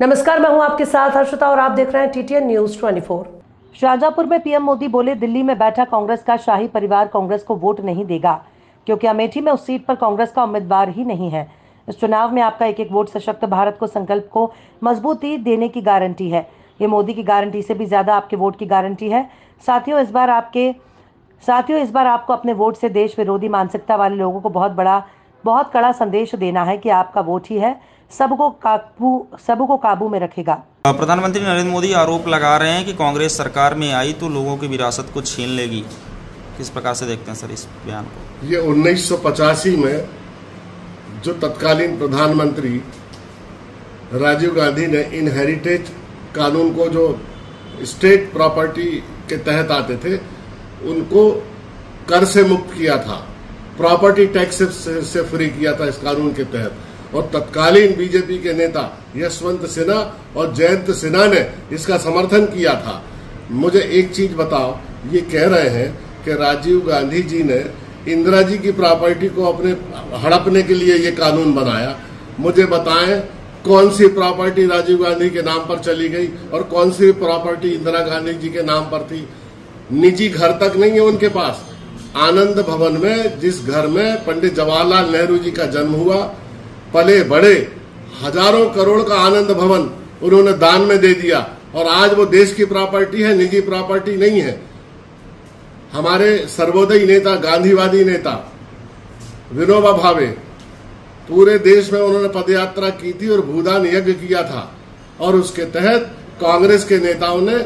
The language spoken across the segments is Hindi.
नमस्कार, मैं हूं आपके साथ हर्षिता और आप देख रहे हैं TTN न्यूज 24। शाहजहांपुर में पीएम मोदी बोले, दिल्ली में बैठा कांग्रेस का शाही परिवार कांग्रेस को वोट नहीं देगा, क्योंकि अमेठी में उस सीट पर कांग्रेस का उम्मीदवार ही नहीं है। इस चुनाव में आपका एक एक वोट सशक्त भारत को संकल्प को मजबूती देने की गारंटी है। ये मोदी की गारंटी से भी ज्यादा आपके वोट की गारंटी है। साथियों, इस बार आपको अपने वोट से देश विरोधी मानसिकता वाले लोगों को बहुत कड़ा संदेश देना है कि आपका वोट ही है सबको काबू में रखेगा। प्रधानमंत्री नरेंद्र मोदी आरोप लगा रहे हैं कि कांग्रेस सरकार में आई तो लोगों की विरासत को छीन लेगी। किस प्रकार से देखते हैं सर इस बयान को? ये 1985 में जो तत्कालीन प्रधानमंत्री राजीव गांधी ने इनहेरिटेज कानून को, जो स्टेट प्रॉपर्टी के तहत आते थे, उनको कर से मुक्त किया था, प्रॉपर्टी टैक्स से फ्री किया था इस कानून के तहत। और तत्कालीन बीजेपी के नेता यशवंत सिन्हा और जयंत सिन्हा ने इसका समर्थन किया था। मुझे एक चीज बताओ, ये कह रहे हैं कि राजीव गांधी जी ने इंदिरा जी की प्रॉपर्टी को अपने हड़पने के लिए ये कानून बनाया। मुझे बताएं कौन सी प्रॉपर्टी राजीव गांधी के नाम पर चली गई और कौन सी प्रॉपर्टी इंदिरा गांधी जी के नाम पर थी। निजी घर तक नहीं है उनके पास। आनंद भवन में, जिस घर में पंडित जवाहरलाल नेहरू जी का जन्म हुआ, पले बड़े, हजारों करोड़ का आनंद भवन उन्होंने दान में दे दिया और आज वो देश की प्रॉपर्टी है, निजी प्रॉपर्टी नहीं है। हमारे सर्वोदयी नेता, गांधीवादी नेता विनोबा भावे पूरे देश में उन्होंने पदयात्रा की थी और भूदान यज्ञ किया था, और उसके तहत कांग्रेस के नेताओं ने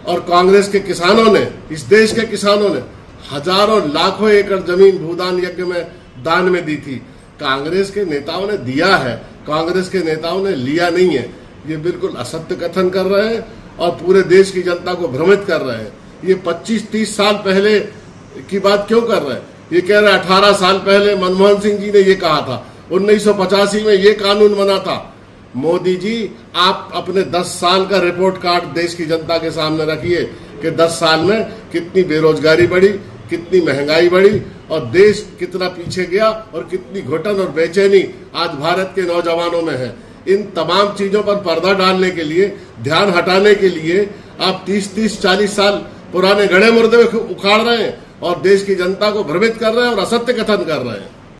और कांग्रेस के किसानों ने, इस देश के किसानों ने हजारों लाखों एकड़ जमीन भूदान यज्ञ में दान में दी थी। कांग्रेस के नेताओं ने दिया है, कांग्रेस के नेताओं ने लिया नहीं है। ये बिल्कुल असत्य कथन कर रहे हैं और पूरे देश की जनता को भ्रमित कर रहे हैं। ये 25-30 साल पहले की बात क्यों कर रहे हैं? ये कह रहे हैं 18 साल पहले मनमोहन सिंह जी ने ये कहा था, 1985 में ये कानून बना था। मोदी जी, आप अपने 10 साल का रिपोर्ट कार्ड देश की जनता के सामने रखिए कि 10 साल में कितनी बेरोजगारी बढ़ी, कितनी महंगाई बढ़ी और देश कितना पीछे गया और कितनी घुटन और बेचैनी आज भारत के नौजवानों में है। इन तमाम चीजों पर पर्दा डालने के लिए, ध्यान हटाने के लिए आप 30-40 साल पुराने गड़े मुर्दे उखाड़ रहे हैं और देश की जनता को भ्रमित कर रहे हैं और असत्य कथन कर रहे हैं।